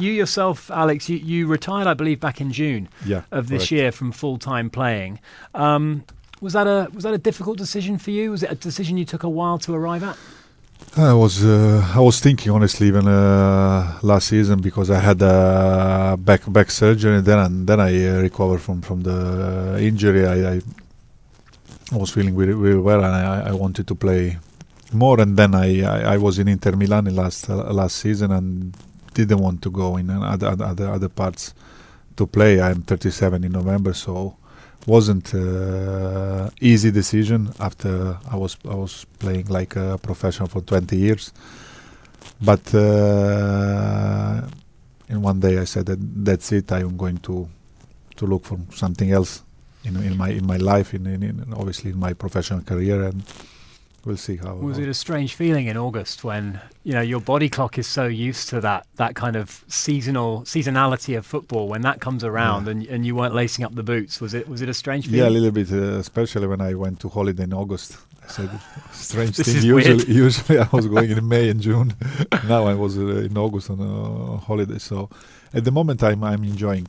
you yourself, Alex, you retired, I believe, back in June of this year from full-time playing. Was that a difficult decision for you? Was it a decision you took a while to arrive at? I was thinking honestly even last season, because I had a back surgery, and then I recovered from the injury. I was feeling really well, and I wanted to play more. And then I was in Inter Milan last season and didn't want to go in other parts to play. I'm 37 in November, so wasn't easy decision after I was playing like a professional for 20 years. But in one day I said that's it. I'm going to look for something else in my life, in obviously in my professional career, and we'll see how. Was it a strange feeling in August when your body clock is so used to that kind of seasonality of football? When that comes around and you weren't lacing up the boots, was it a strange feeling? Yeah, a little bit, especially when I went to holiday in August. I said strange This thing. is weird. Usually I was going in May and June. Now I was in August on a holiday. So at the moment I'm enjoying.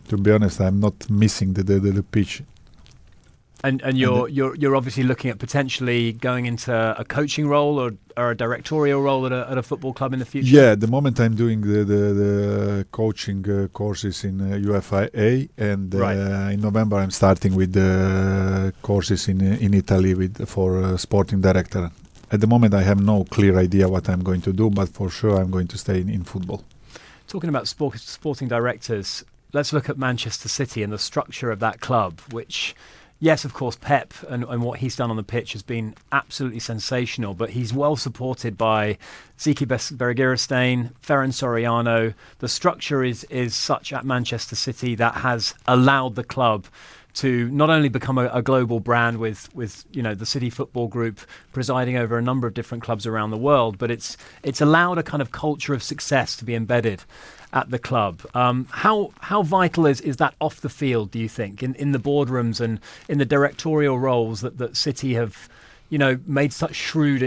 To be honest, I'm not missing the pitch. And you're obviously looking at potentially going into a coaching role or a directorial role at a football club in the future. Yeah, at the moment I'm doing the coaching courses in UFA, and in November I'm starting with the courses in Italy for sporting director. At the moment I have no clear idea what I'm going to do, but for sure I'm going to stay in football. Talking about sporting directors, let's look at Manchester City and the structure of that club, which, yes, of course, Pep and what he's done on the pitch has been absolutely sensational, but he's well supported by Zeki Bergerstein, Ferran Soriano. The structure is such at Manchester City that has allowed the club to not only become a global brand with the City Football Group presiding over a number of different clubs around the world, but it's allowed a kind of culture of success to be embedded at the club. How vital is that off the field, do you think, in the boardrooms and in the directorial roles that City have made such shrewd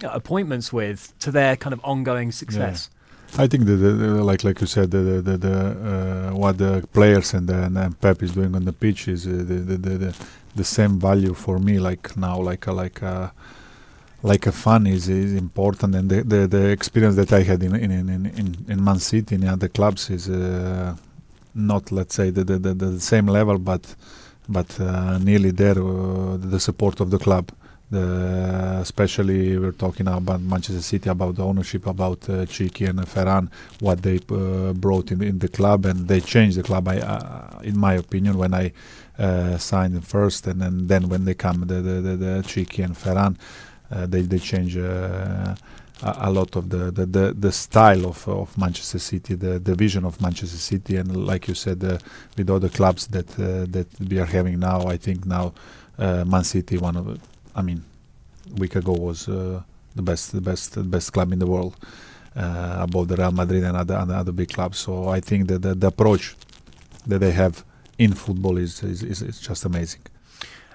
appointments with to their kind of ongoing success? I think like you said, what the players and Pep is doing on the pitch is the same value for me. Like now, like a fun is important, and the experience that I had in Man City and in other clubs is not, let's say, the same level, but nearly there. The support of the club. Especially we're talking about Manchester City, about the ownership, about Chiki and Ferran, what they brought in the club, and they changed the club. In my opinion, when I signed first, and then when they come the Chiki and Ferran, they change a lot of the style of Manchester City, the vision of Manchester City, and like you said, with all the clubs that we are having now, I think now Man City week ago was the best club in the world, above the Real Madrid and other big clubs. So I think that the approach that they have in football is just amazing.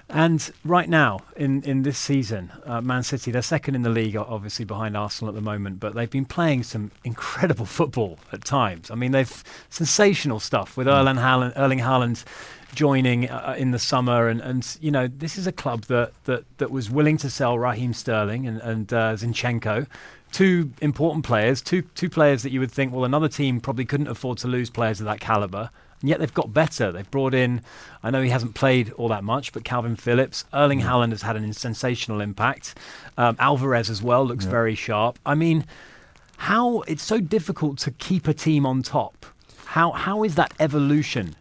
And right now, in this season, Man City, they're second in the league, obviously behind Arsenal at the moment, but they've been playing some incredible football at times. I mean, they've sensational stuff with Erling Haaland joining in the summer, and this is a club that was willing to sell Raheem Sterling and Zinchenko, two important players, two players that you would think, well, another team probably couldn't afford to lose players of that calibre, and yet they've got better. They've brought in, I know he hasn't played all that much, but Calvin Phillips, Erling Haaland has had a sensational impact. Alvarez as well looks very sharp. I mean, how it's so difficult to keep a team on top. How is that evolution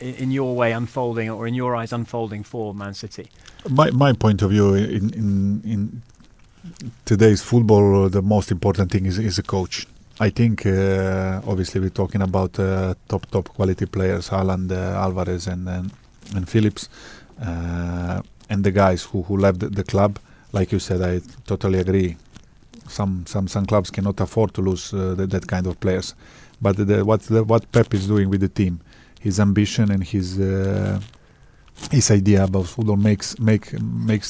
in your way unfolding, or in your eyes unfolding for Man City? My point of view in today's football, the most important thing is a coach. I think obviously we're talking about top quality players, Haaland, Alvarez, and Phillips, and the guys who left the club. Like you said, I totally agree. Some clubs cannot afford to lose that kind of players. But what Pep is doing with the team, his ambition and his his idea about football makes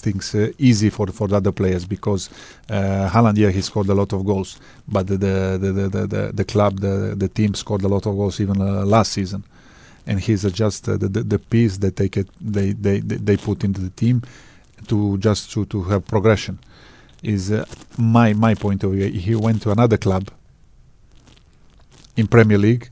things easy for the other players, because Haaland, he scored a lot of goals, but the club, the team scored a lot of goals even last season, and he's just the piece that they put into the team to have progression. Is my point of view. He went to another club in Premier League.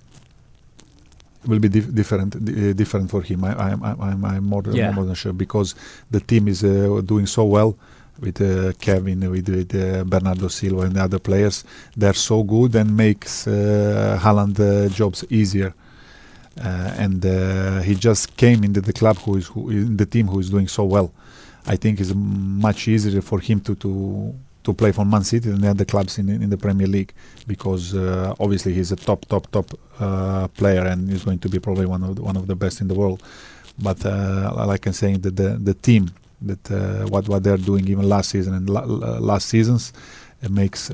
Will be different for him. I'm more than sure, because the team is doing so well with Kevin, with Bernardo Silva and the other players. They're so good and makes Haaland jobs easier. And he just came into the club who in the team who is doing so well. I think it's much easier for him to play for Man City than the other clubs in the Premier League, because obviously he's a top player and he's going to be probably one of the best in the world. But like I'm saying, the team that what they're doing even last season and last seasons, it makes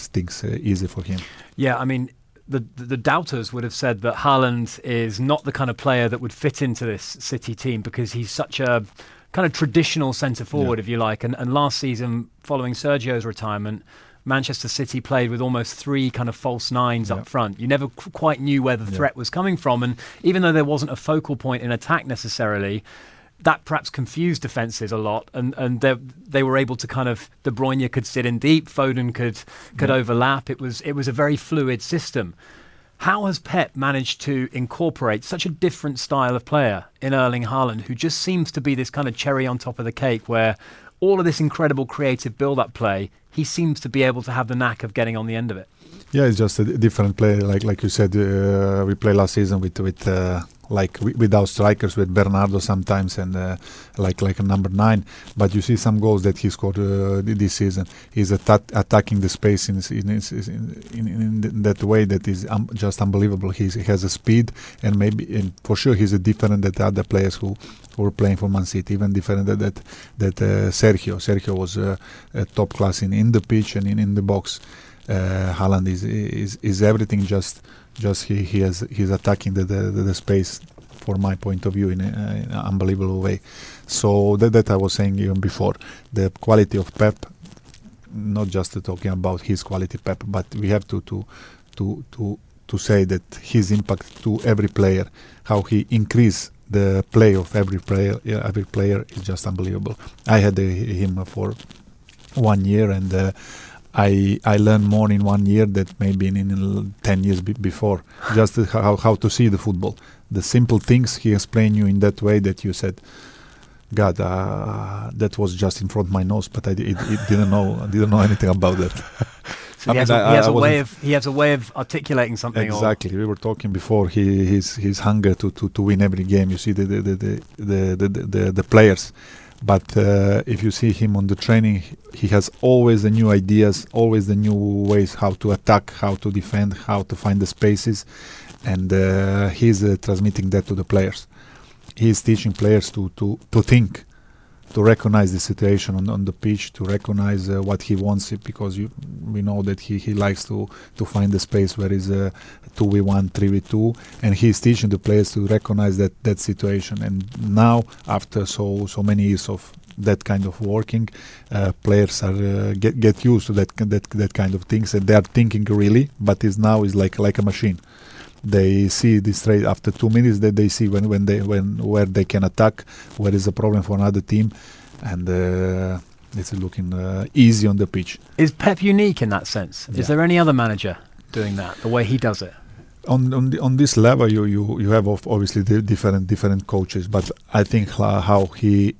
things easy for him. Yeah, I mean, the doubters would have said that Haaland is not the kind of player that would fit into this City team, because he's such a kind of traditional centre forward, if you like. And last season, following Sergio's retirement, Manchester City played with almost three kind of false nines up front. You never quite knew where the threat was coming from. And even though there wasn't a focal point in attack necessarily, that perhaps confused defences a lot. And they were able to kind of, De Bruyne could sit in deep, Foden could overlap. It was a very fluid system. How has Pep managed to incorporate such a different style of player in Erling Haaland, who just seems to be this kind of cherry on top of the cake, where all of this incredible creative build-up play, he seems to be able to have the knack of getting on the end of it? Yeah, it's just a different play. Like you said, we played last season without strikers, with Bernardo sometimes, and like a number 9. But you see some goals that he scored this season. He's attacking the space in that way that is just unbelievable. He has a speed, and for sure he's a different than the other players who were playing for Man City. Even different that Sergio. Sergio was top class in the pitch and in the box. Haaland is everything. Just he's attacking the space, for my point of view, in an unbelievable way. So that I was saying even before, the quality of Pep, not just talking about his quality, Pep, but we have to say that his impact to every player, how he increased the play of every player is just unbelievable. I had him for 1 year, and I learned more in 1 year than maybe in 10 years before. Just how to see the football. The simple things he explained you in that way that you said, God, that was just in front of my nose, but I didn't know anything about that. So he has a way of articulating something. Exactly. We were talking before. His hunger to win every game. You see the players. But if you see him on the training, he has always the new ideas, always the new ways how to attack, how to defend, how to find the spaces, and he's transmitting that to the players. He's teaching players to think, to recognize the situation on the pitch, to recognize what he wants, because we know that he likes to find the space where is 2v1, 3v2, and he's teaching the players to recognize that situation. And now, after so many years of that kind of working, players are get used to that kind of things, and they are thinking really, but now is like a machine. They see this trade after 2 minutes, that they see where they can attack, where is a problem for another team, and it's looking easy on the pitch. Is Pep unique in that sense? Yeah. Is there any other manager doing that the way he does it? On this level, you have obviously the different coaches, but I think how he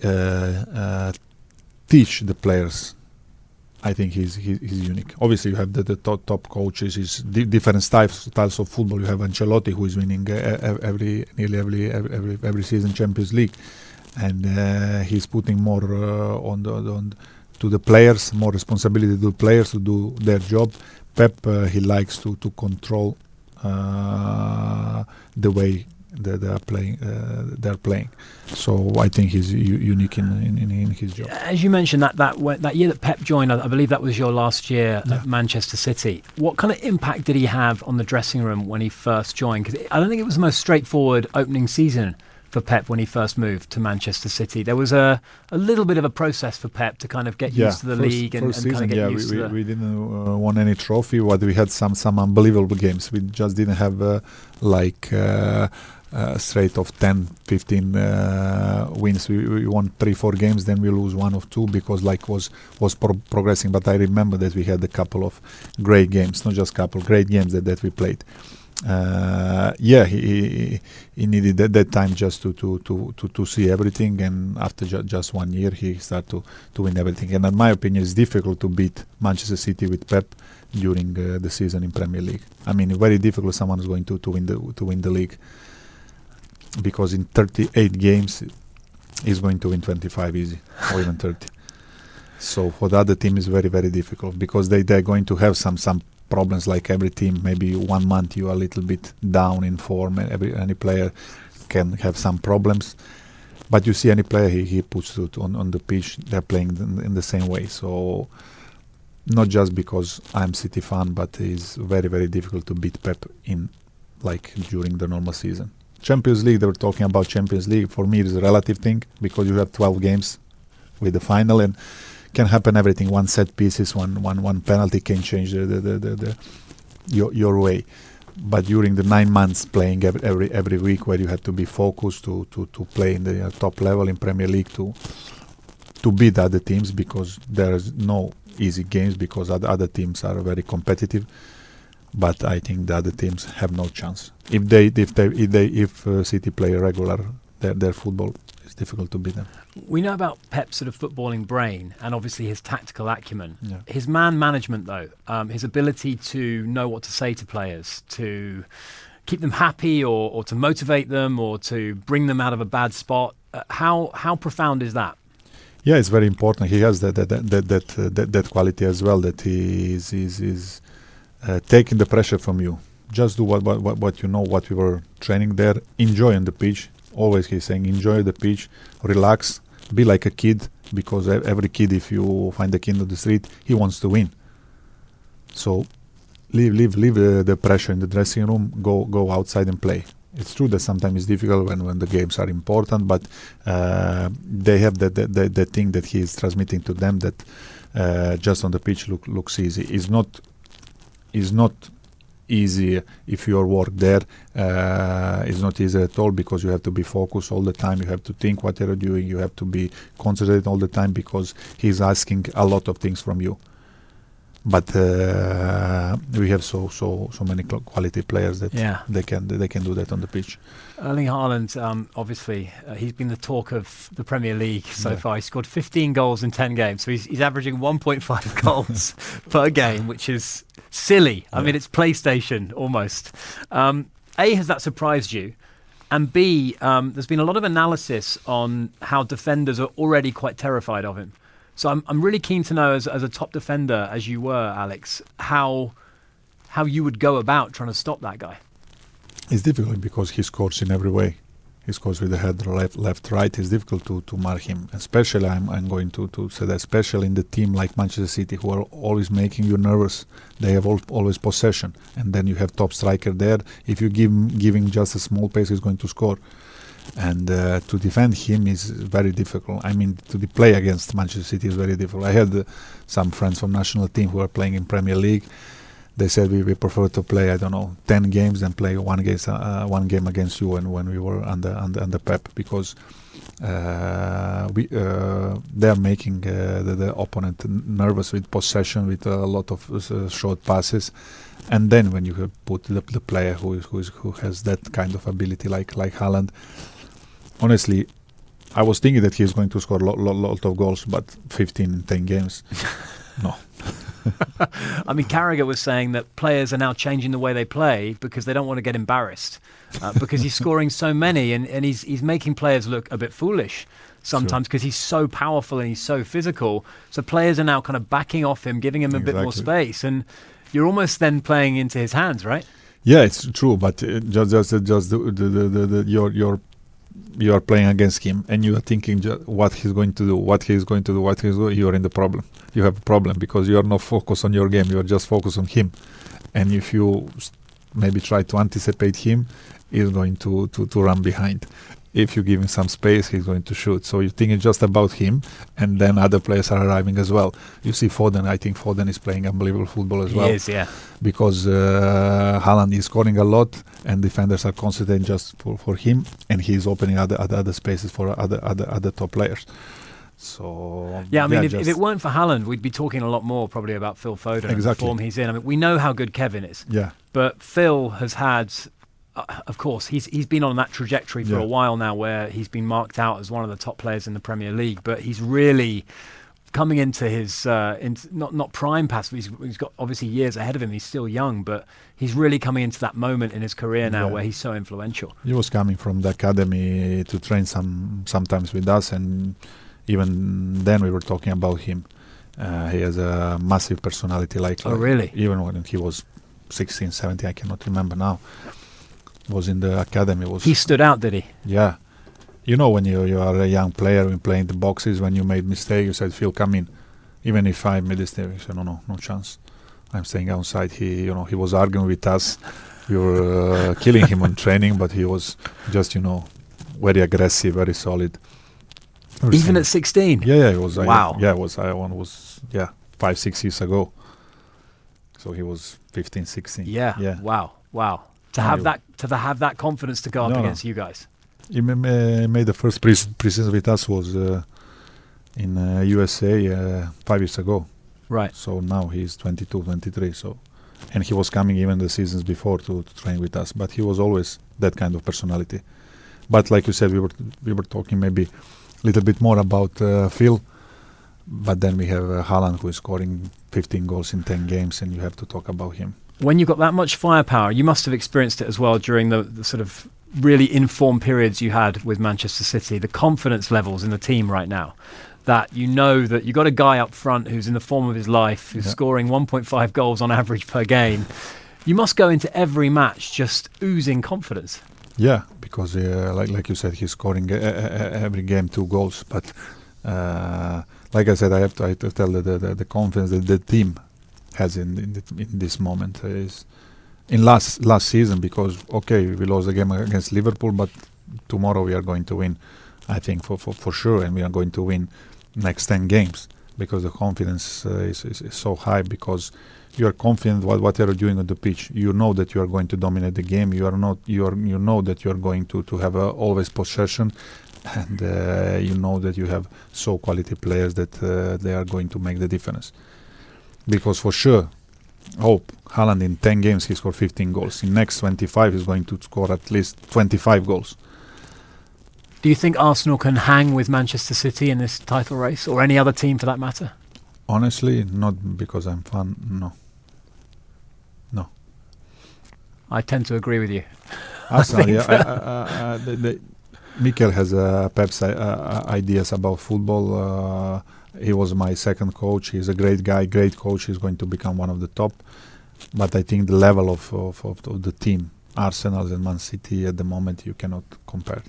teach the players, I think he's unique. Obviously, you have the top coaches. Is different styles of football. You have Ancelotti, who is winning nearly every season Champions League, and he's putting more to the players, more responsibility to the players to do their job. Pep, he likes to control the way they're playing. So I think he's unique in his job. As you mentioned, that year that Pep joined, I believe that was your last year at Manchester City. What kind of impact did he have on the dressing room when he first joined? Because I don't think it was the most straightforward opening season for Pep when he first moved to Manchester City? There was a little bit of a process for Pep to kind of get used to the league and kind of get used to the... We didn't won any trophy, but we had some unbelievable games. We just didn't have straight of 10, 15 wins. We won 3-4 games, then we lose 1 or 2 because was progressing. But I remember that we had a couple of great games, not just couple, great games that we played. He needed that time just to see everything, and after just 1 year he started to win everything. And in my opinion, it's difficult to beat Manchester City with Pep during the season in Premier League. I mean, very difficult. Someone is going to win the league, because in 38 games he's going to win 25 easy, or even 30. So for the other team is very, very difficult, because they're going to have some problems like every team. Maybe 1 month you are a little bit down in form, and any player can have some problems. But you see any player he puts it on the pitch, they're playing in the same way. So not just because I'm City fan, but it's very, very difficult to beat Pep in during the normal season. Champions League, they were talking about Champions League. For me, it's a relative thing, because you have 12 games with the final, and can happen everything. One set pieces, one penalty can change your way. But during the 9 months playing every week, where you have to be focused to play in the top level in Premier League, to beat other teams, because there is no easy games, because other teams are very competitive. But I think the other teams have no chance. If City play regular their football, it's difficult to beat them. We know about Pep's sort of footballing brain and obviously his tactical acumen. Yeah. His man management, though, his ability to know what to say to players, to keep them happy, or to motivate them, or to bring them out of a bad spot. How profound is that? Yeah, it's very important. He has that quality as well. That he is taking the pressure from you. Just do what you know. What we were training there. Enjoy on the pitch. Always he's saying, enjoy the pitch, relax, be like a kid, because every kid, if you find a kid on the street, he wants to win. So leave the pressure in the dressing room, go outside and play. It's true that sometimes it's difficult when the games are important, but they have that thing that he is transmitting to them, that just on the pitch looks easy. It's not easy if your work there. It's not easy at all, because you have to be focused all the time. You have to think what you're doing. You have to be concentrated all the time, because he's asking a lot of things from you. But we have so many quality players that they can do that on the pitch. Erling Haaland, obviously, he's been the talk of the Premier League so far. He scored 15 goals in 10 games, so he's averaging 1.5 goals per game, which is silly. I mean, it's PlayStation almost. A, has that surprised you? And B, there's been a lot of analysis on how defenders are already quite terrified of him. So I'm really keen to know, as a top defender, as you were, Alex, how you would go about trying to stop that guy. It's difficult, because he scores in every way. He scores with the head, left, right. It's difficult to mark him. Especially, I'm going to say that, especially in the team like Manchester City, who are always making you nervous. They have always possession, and then you have top striker there. If you give him just a small pace, he's going to score. And to defend him is very difficult. I mean, to play against Manchester City is very difficult. I had some friends from national team who are playing in Premier League. They said we prefer to play, 10 games than play one game against you. And when we were under Pep, because they are making the opponent nervous with possession, with a lot of short passes. And then when you have put the player who has that kind of ability like Haaland, honestly, I was thinking that he's going to score a lot of goals, but 15 in 10 games, no. I mean, Carragher was saying that players are now changing the way they play because they don't want to get embarrassed, because he's scoring so many, and he's making players look a bit foolish sometimes, because he's so powerful and he's so physical. So players are now kind of backing off him, giving him a bit more space, and you're almost then playing into his hands, right? Yeah, it's true, but just you are playing against him, and you are thinking what he's going to do. You are in the problem. You have a problem, because you are not focused on your game. You are just focused on him, and if you maybe try to anticipate him, he's going to run behind. if you give him some space, he's going to shoot. So you think it's just about him, and then other players are arriving as well. You see Foden. I think Foden is playing unbelievable football as well. He is, yeah. Because Haaland is scoring a lot, and defenders are concentrating just for him, and he's opening other spaces for other top players. So yeah, I mean, if it weren't for Haaland, we'd be talking a lot more probably about Phil Foden and the form he's in. I mean, we know how good Kevin is. Yeah. But Phil has had, of course, he's been on that trajectory for a while now, where he's been marked out as one of the top players in the Premier League. But he's really coming into his not prime pass. He's got obviously years ahead of him. He's still young, but he's really coming into that moment in his career now where he's so influential. He was coming from the academy to train sometimes with us, and even then we were talking about him. He has a massive personality. Oh, really? Even when he was 16, 17, I cannot remember now. Was in the academy. He stood out, did he? Yeah. You know, when you are a young player, when playing the boxes, when you made mistake, you said, Phil, come in. Even if I made a mistake, you said, no chance. I'm staying outside. He was arguing with us. We were killing him on training, but he was just, very aggressive, very solid. Even at 16? Yeah, it was. Wow. It was 5-6 years ago. So he was 15, 16. Yeah. Wow. To have that confidence to go up against you guys. He made the first preseason with us was in USA 5 years ago. Right. So now he's 22, 23. So, and he was coming even the seasons before to train with us. But he was always that kind of personality. But like you said, we were talking maybe a little bit more about Phil. But then we have Haaland, who is scoring 15 goals in 10 games, and you have to talk about him. When you've got that much firepower, you must have experienced it as well during the sort of really informed periods you had with Manchester City, the confidence levels in the team right now, that you know that you've got a guy up front who's in the form of his life, who's scoring 1.5 goals on average per game. You must go into every match just oozing confidence. Yeah, because like you said, he's scoring every game 2 goals. But like I said, I have to tell the confidence that the team has in this moment is in last season, because we lost the game against Liverpool, but tomorrow we are going to win, I think for sure, and we are going to win next 10 games, because the confidence is so high, because you are confident what you are doing on the pitch. You know that you are going to dominate the game. You know that you are going to have always possession, and you know that you have so quality players that they are going to make the difference. Because for sure, Haaland in 10 games he scored 15 goals. In next 25 he's going to score at least 25 goals. Do you think Arsenal can hang with Manchester City in this title race, or any other team for that matter? Honestly, not because I'm fan. No. I tend to agree with you. Arsenal, Mikel has Pep's ideas about football. He was my second coach. He's a great guy, great coach. He's going to become one of the top. But I think the level of the team, Arsenal and Man City at the moment, you cannot compare.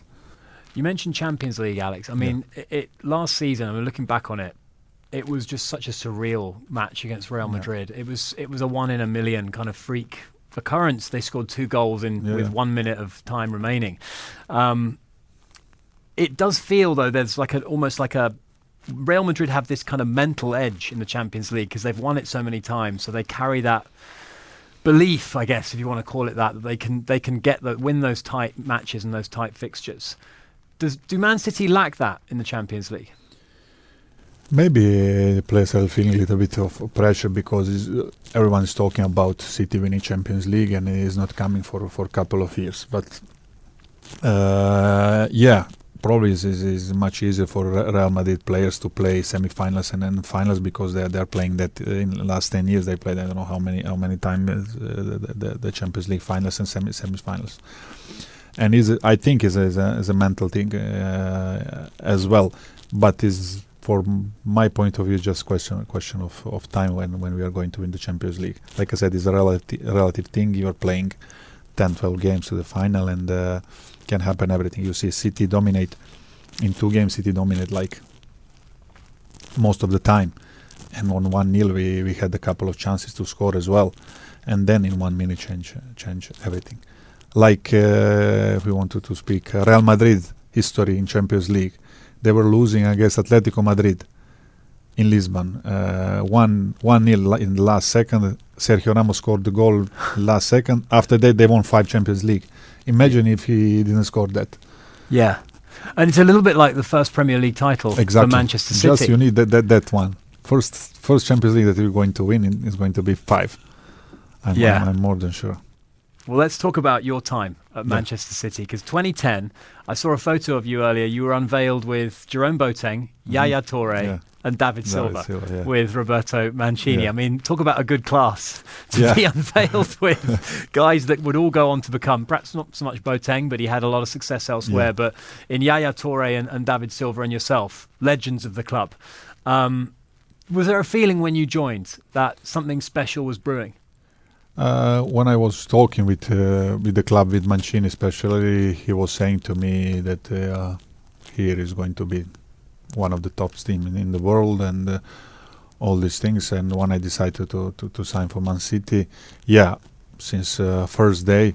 You mentioned Champions League, Alex. I mean, it last season, I mean, looking back on it, it was just such a surreal match against Real Madrid. It was a 1 in a million kind of freak occurrence. They scored 2 goals with 1 minute of time remaining. It does feel, though, there's almost like a Real Madrid have this kind of mental edge in the Champions League because they've won it so many times, so they carry that belief, I guess, if you want to call it that they can win those tight matches and those tight fixtures. Do Man City lack that in the Champions League? Maybe the players are feeling a little bit of pressure because everyone is talking about City winning Champions League, and it is not coming for a couple of years. But probably is much easier for Real Madrid players to play semi-finals and then finals, because they are playing that in the last 10 years. They played I don't know how many times the Champions League finals and semi-finals. And I think is a mental thing as well, but is, for my point of view, just question of time when we are going to win the Champions League. Like I said, it's a relative thing. You are playing 10-12 games to the final, and can happen everything. You see City dominate in 2 games. City dominate like most of the time, and on 1-0 we had a couple of chances to score as well, and then in 1 minute change everything. Like if we wanted to speak Real Madrid history in Champions League. They were losing against Atletico Madrid in Lisbon, 1-0 in the last second. Sergio Ramos scored the goal last second. After that, they won 5 Champions League. Imagine if he didn't score that. Yeah. And it's a little bit like the first Premier League title for Manchester City. Just you need that one. First Champions League that you're going to win is going to be 5. I'm more than sure. Well, let's talk about your time at Manchester City, because 2010, I saw a photo of you earlier. You were unveiled with Jerome Boateng, Yaya Toure, and David Silva with Roberto Mancini. I mean, talk about a good class to be unveiled with guys that would all go on to become, perhaps not so much Boateng, but he had a lot of success elsewhere. But in Yaya Toure and David Silva and yourself, legends of the club. Was there a feeling when you joined that something special was brewing? When I was talking with the club, with Mancini especially, he was saying to me that here is going to be one of the top teams in the world and all these things. And when I decided to sign for Man City, since first day,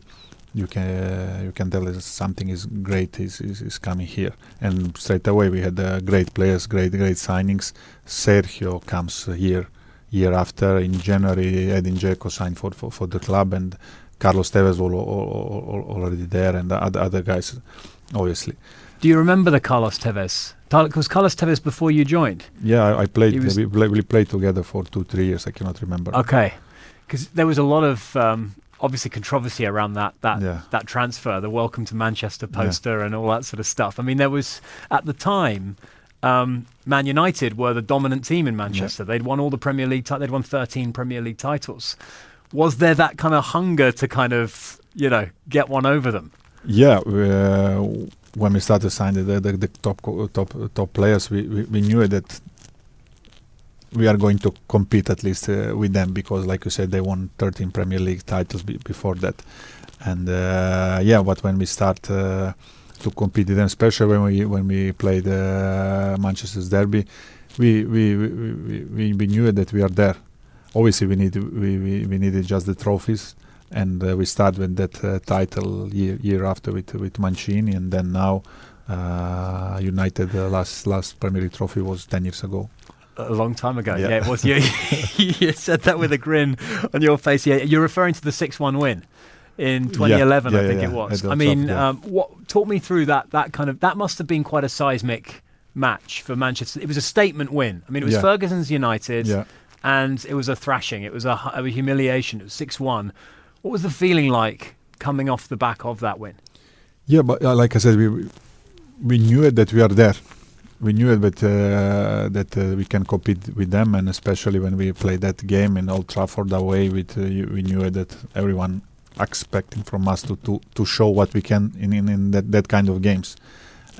you can tell that something is great is coming here. And straight away we had great players, great signings. Sergio comes here. Year after, in January, Edin Dzeko signed for the club, and Carlos Tevez was already there, and the other guys, obviously. Do you remember the Carlos Tevez? Was Carlos Tevez before you joined? Yeah, I played. We played together for 2-3 years. I cannot remember. Okay, because there was a lot of obviously controversy around that transfer, the Welcome to Manchester poster, and all that sort of stuff. I mean, there was at the time. Man United were the dominant team in Manchester. They'd won all the Premier League. They'd won 13 Premier League titles. Was there that kind of hunger to kind of, get one over them? Yeah, when we started signing the top players, we knew that we are going to compete at least with them, because, like you said, they won 13 Premier League titles before that. And but when we start to compete with them, especially when we played Manchester's derby, we knew that we are there. Obviously, we needed just the trophies, and we started with that title year after with Mancini, and then now United last Premier League trophy was 10 years ago. A long time ago, it was. You said that with a grin on your face. Yeah, you're referring to the 6-1 win in 2011, I think it was. I mean, talk me through that must have been quite a seismic match for Manchester. It was a statement win. I mean, it was Ferguson's United, and it was a thrashing. It was a humiliation. It was 6-1. What was the feeling like coming off the back of that win? Yeah, but like I said, we knew that we are there. We knew that we can compete with them, and especially when we played that game in Old Trafford away, we knew that everyone expecting from us to show what we can in that kind of games.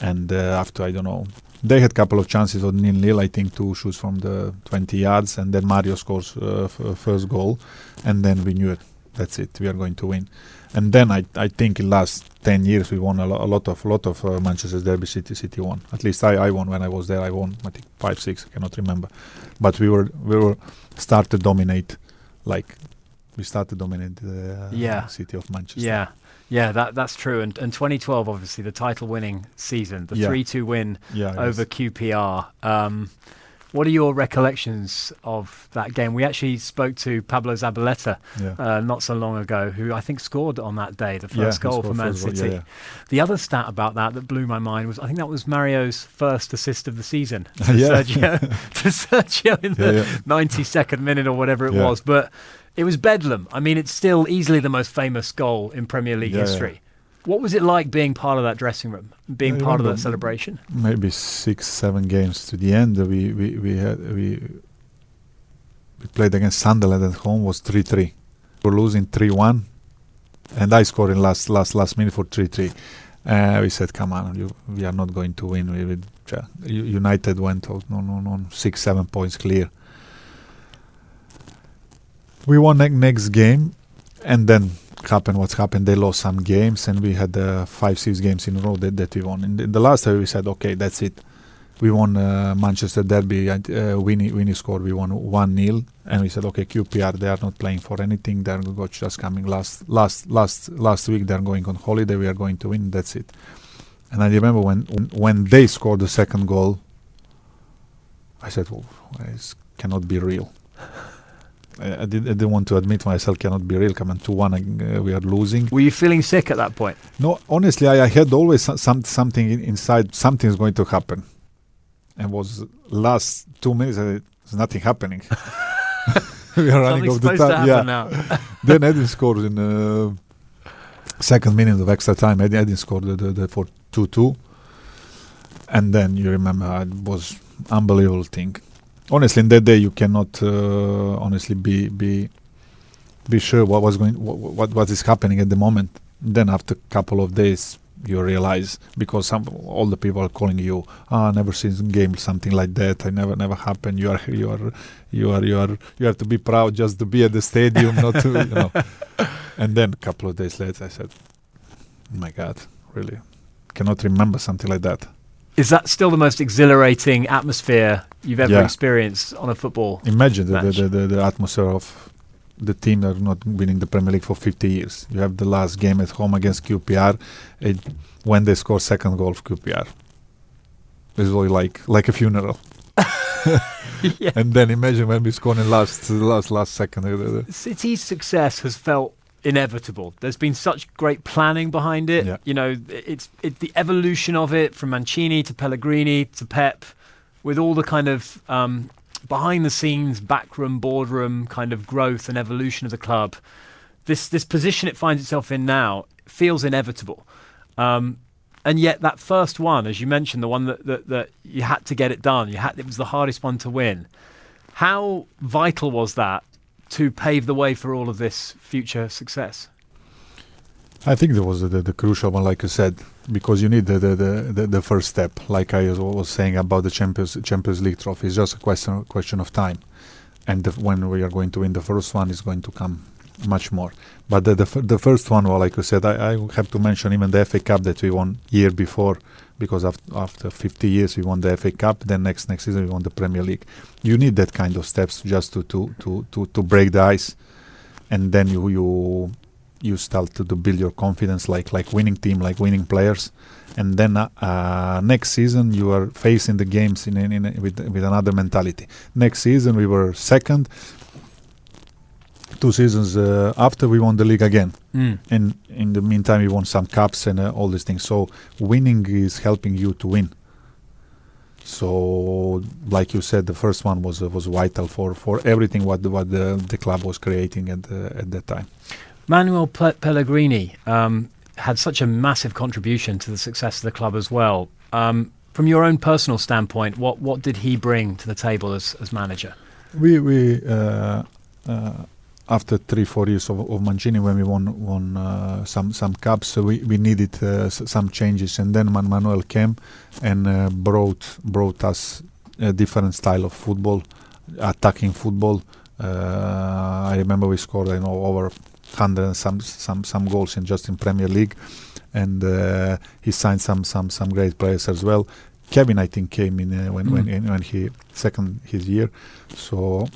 And after, I don't know, they had a couple of chances on 0-0, I think 2 shoots from the 20 yards, and then Mario scores first goal, and then we knew it. That's it, we are going to win. And then I think in last 10 years we won a lot of Manchester derby. City won. At least I won when I was there. I won, I think 5-6, I cannot remember. But we were start to dominate, we started to dominate the city of Manchester. Yeah, that's true. And 2012, obviously, the title-winning season, the 3-2 win over QPR. What are your recollections of that game? We actually spoke to Pablo Zabaleta not so long ago, who I think scored on that day, the first goal for Man City. The other stat about that blew my mind was, I think that was Mario's first assist of the season to Sergio in the 92nd minute or whatever it was. But it was bedlam. I mean, it's still easily the most famous goal in Premier League history. What was it like being part of that dressing room, being part of that celebration? Maybe 6-7 games to the end. We played against Sunderland at home. Was 3-3. We were losing 3-1, and I scored in last minute for 3-3. We said, "Come on, we are not going to win." United went on 6-7 points clear. We won next game, and then what's happened. They lost some games, and we had 5-6 games in a row that we won. In the last time we said, okay, that's it. We won Manchester derby, and Winnie scored. We won 1-0, and we said, okay, QPR, they are not playing for anything. They're just coming last week. They're going on holiday. We are going to win. That's it. And I remember when they scored the second goal, I said, "Oh, this cannot be real." I didn't want to admit myself cannot be real. Come on, 2-1, we are losing. Were you feeling sick at that point? No, honestly, I had always something inside. Something is going to happen. And was last 2 minutes, there's nothing happening. We are running Something's off the supposed to time. happen now. Then Edin scored in second minute of extra time. Edin scored the for 2-2. And then you remember it was unbelievable thing. Honestly, in that day you cannot honestly be sure what is happening at the moment. Then after a couple of days you realize, because all the people are calling you, never seen game something like that. I never happened. You have to be proud just to be at the stadium, not to And then a couple of days later I said, oh my God, really cannot remember something like that. Is that still the most exhilarating atmosphere you've ever experienced on a football Imagine match? the atmosphere of the team that are not winning the Premier League for 50 years. You have the last game at home against QPR, when they score second goal of QPR. It's really like a funeral. Yeah. And then imagine when we score in last second. City's success has felt inevitable. There's been such great planning behind it. Yeah. You know, it's the evolution of it, from Mancini to Pellegrini to Pep, with all the kind of behind the scenes, backroom, boardroom kind of growth and evolution of the club. This position it finds itself in now feels inevitable. And yet that first one, as you mentioned, the one that you had to get it done, it was the hardest one to win. How vital was that to pave the way for all of this future success? I think there was the crucial one, like you said, because you need the first step. Like I was saying about the Champions League trophy, it's just a question of time, and when we are going to win the first one, is going to come much more. But the first one, well, like you said, I have to mention even the FA Cup that we won year before, because after 50 years we won the FA Cup. Then next season we won the Premier League. You need that kind of steps just to break the ice, and then you start to build your confidence, like winning team, like winning players, and then next season you are facing the games with another mentality. Next season we were second. 2 seasons after, we won the league again. And in the meantime we won some cups and all these things. So winning is helping you to win. So like you said, the first one was vital for everything what the club was creating at that time. Manuel Pellegrini had such a massive contribution to the success of the club as well. From your own personal standpoint, what did he bring to the table as manager? We after 3-4 years of Mancini, when we won some cups, we needed some changes, and then Manuel came and brought us a different style of football, attacking football. I remember we scored over 100 and some goals in Premier League, and he signed some great players as well. Kevin, I think, came in when he second his year, so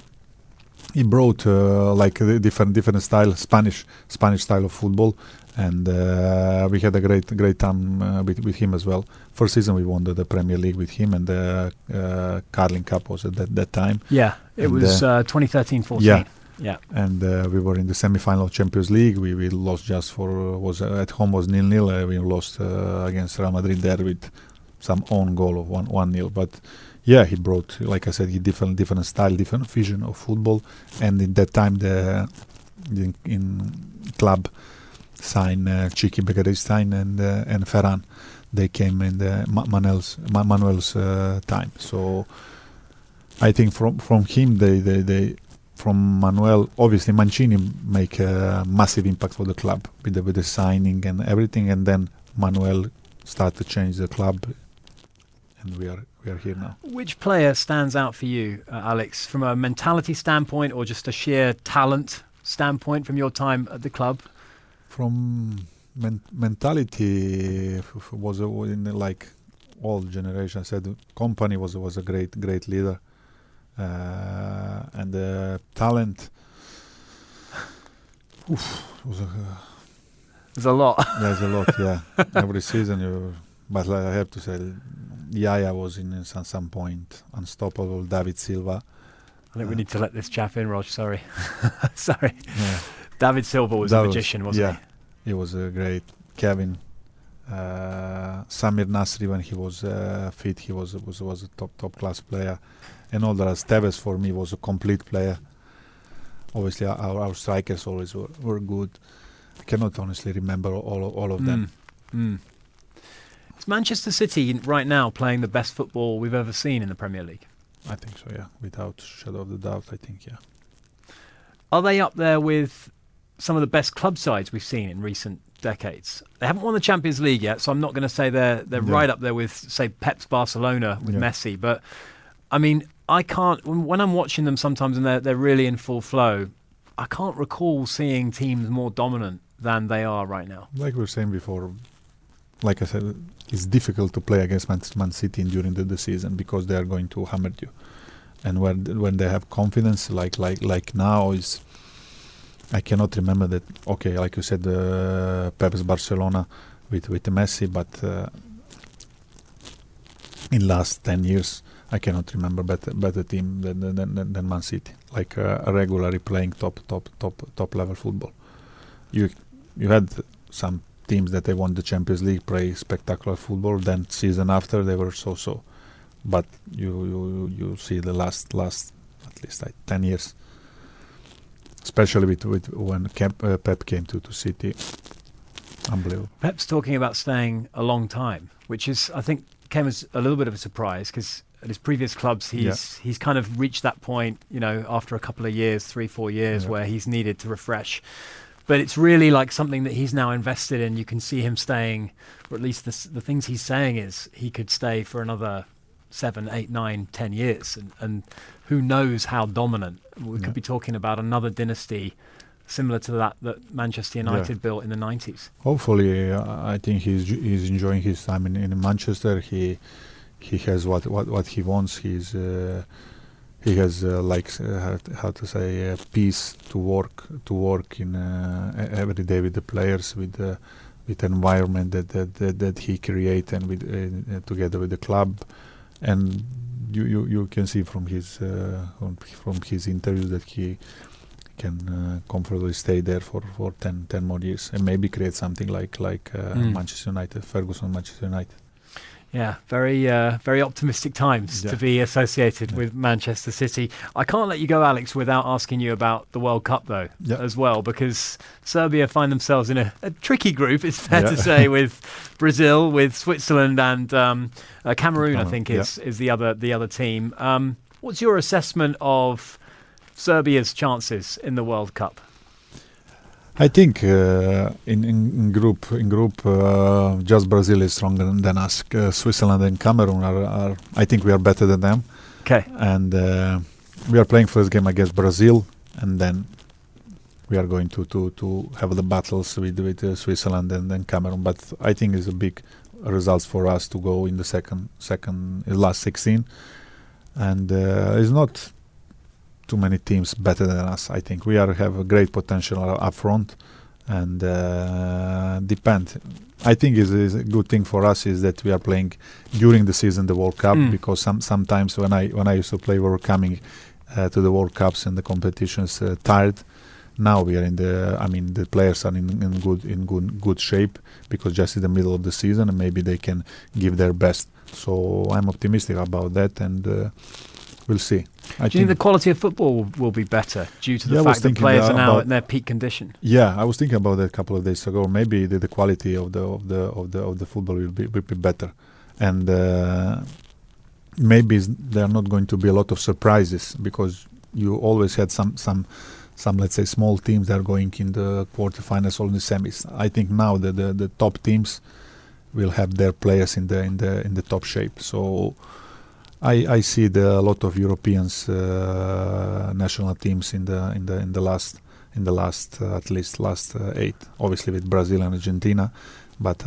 he brought like a different style, Spanish style of football, and we had a great time with him as well. First season we won the Premier League with him, and the Carling Cup was at that time. Yeah, it was 2013-14. Yeah, and we were in the semi-final of Champions League. We lost just at home was 0-0. We lost against Real Madrid there with some own goal of 1-0. But yeah, he brought, like I said, different style, different vision of football. And in that time, the club signed Chiki Begaristain and Ferran. They came in the Manuel's time. So I think from him, from Manuel, obviously Mancini make a massive impact for the club with the signing and everything, and then Manuel start to change the club, and we are here now. Which player stands out for you, Alex, from a mentality standpoint or just a sheer talent standpoint from your time at the club? From mentality, was in like all generations. I said Company was a great leader. And the talent There's a lot. There's a lot, yeah. Every season But I have to say, Yaya was in some point unstoppable. David Silva. I think we need to let this chap in, Rog. Sorry. Sorry. Yeah. David Silva was a magician, wasn't he? He was great. Kevin. Samir Nasri, when he was fit, he was a top class player. And all the rest. Tevez for me was a complete player. Obviously, our strikers always were good. I cannot honestly remember all of them. Is Manchester City right now playing the best football we've ever seen in the Premier League? I think so, yeah. Without shadow of the doubt, I think, yeah. Are they up there with some of the best club sides we've seen in recent decades? They haven't won the Champions League yet, so I'm not going to say they're right up there with, say, Pep's Barcelona with Messi. But, I mean, I can't... When I'm watching them sometimes and they're really in full flow, I can't recall seeing teams more dominant than they are right now. Like we were saying before, like I said, it's difficult to play against Man City during the season because they are going to hammer you. And when they have confidence, like now, is I cannot remember that. Okay, like you said, Pep's Barcelona with Messi, but in last 10 years, I cannot remember better team than Man City. Like regularly playing top level football. You had some teams that they won the Champions League, play spectacular football. Then season after they were so. But you see the last at least 10 years, especially with when Pep came to City, unbelievable. Pep's talking about staying a long time, which is, I think, came as a little bit of a surprise because at his previous clubs he's kind of reached that point, after a couple of years, 3-4 years, where he's needed to refresh. But it's really like something that he's now invested in. You can see him staying, or at least the things he's saying is he could stay for another 7, 8, 9, 10 years. And who knows how dominant. We could be talking about another dynasty similar to that Manchester United built in the 90s. Hopefully, I think he's enjoying his time in Manchester. He has what he wants. He has peace to work in every day with the players, with environment that he create and with together with the club, and you can see from his interviews that he can comfortably stay there for 10 more years and maybe create something like Manchester United, Ferguson Manchester United. Yeah, very optimistic times to be associated with Manchester City. I can't let you go, Alex, without asking you about the World Cup, though, as well, because Serbia find themselves in a tricky group, it's fair to say, with Brazil, with Switzerland, and Cameroon, I think, is the other team. What's your assessment of Serbia's chances in the World Cup? I think in group, just Brazil is stronger than us. Switzerland and Cameroon are. I think we are better than them. Okay. And we are playing first game against Brazil, and then we are going to have the battles with Switzerland and then Cameroon. But I think it's a big results for us to go in the last 16, and it's not too many teams better than us. I think we have a great potential up front, and depend. I think is a good thing for us is that we are playing during the season the World Cup, because sometimes when I used to play, we were coming to the World Cups and the competitions tired. Now we are the players are in good shape because just in the middle of the season and maybe they can give their best. So I'm optimistic about that, and we'll see. Do you think the quality of football will be better due to the fact that players are now in their peak condition? Yeah, I was thinking about that a couple of days ago. Maybe the quality of the football will be better, and maybe there are not going to be a lot of surprises because you always had some let's say small teams that are going in the quarterfinals or in the semis. I think now the top teams will have their players in the top shape. So I see a lot of Europeans national teams in the last at least last 8, obviously with Brazil and Argentina, but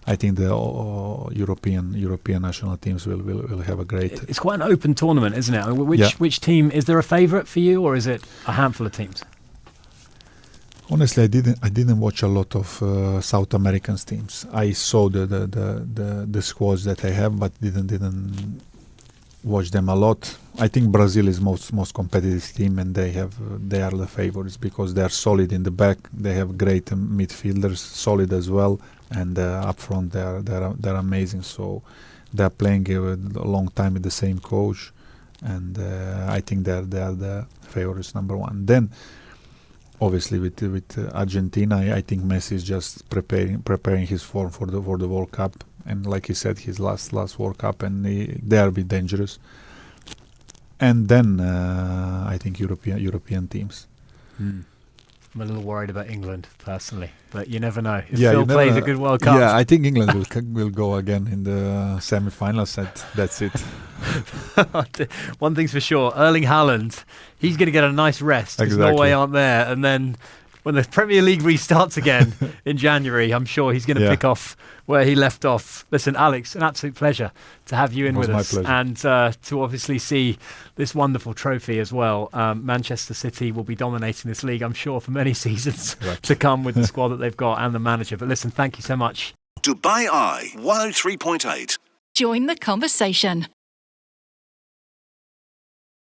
I think the European national teams will have a great. It's quite an open tournament, isn't it? I mean, which team is there a favourite for you, or is it a handful of teams? Honestly, I didn't watch a lot of South American teams. I saw the squads that I have, but didn't watch them a lot. I think Brazil is most competitive team, and they are the favorites because they are solid in the back. They have great midfielders, solid as well, and up front they're amazing. So they're playing a long time with the same coach, and I think they are the favorites number one. Then obviously with Argentina, I think Messi is just preparing his form for the World Cup, and like he said, his last World Cup, and they are a bit dangerous. And then I think European teams. I'm a little worried about England personally, but you never know. If Yeah, Phil plays a good World Cup. Yeah, I think England will go again in the semi-finals, and that's it. One thing's for sure, Erling Haaland, he's going to get a nice rest because Exactly. Norway aren't there. And then when the Premier League restarts again in January, I'm sure he's going to pick off where he left off. Listen, Alex, an absolute pleasure to have you in with us. Pleasure. And to obviously see this wonderful trophy as well. Manchester City will be dominating this league, I'm sure, for many seasons to come with the squad that they've got and the manager. But listen, thank you so much. Dubai Eye 103.8. Join the conversation.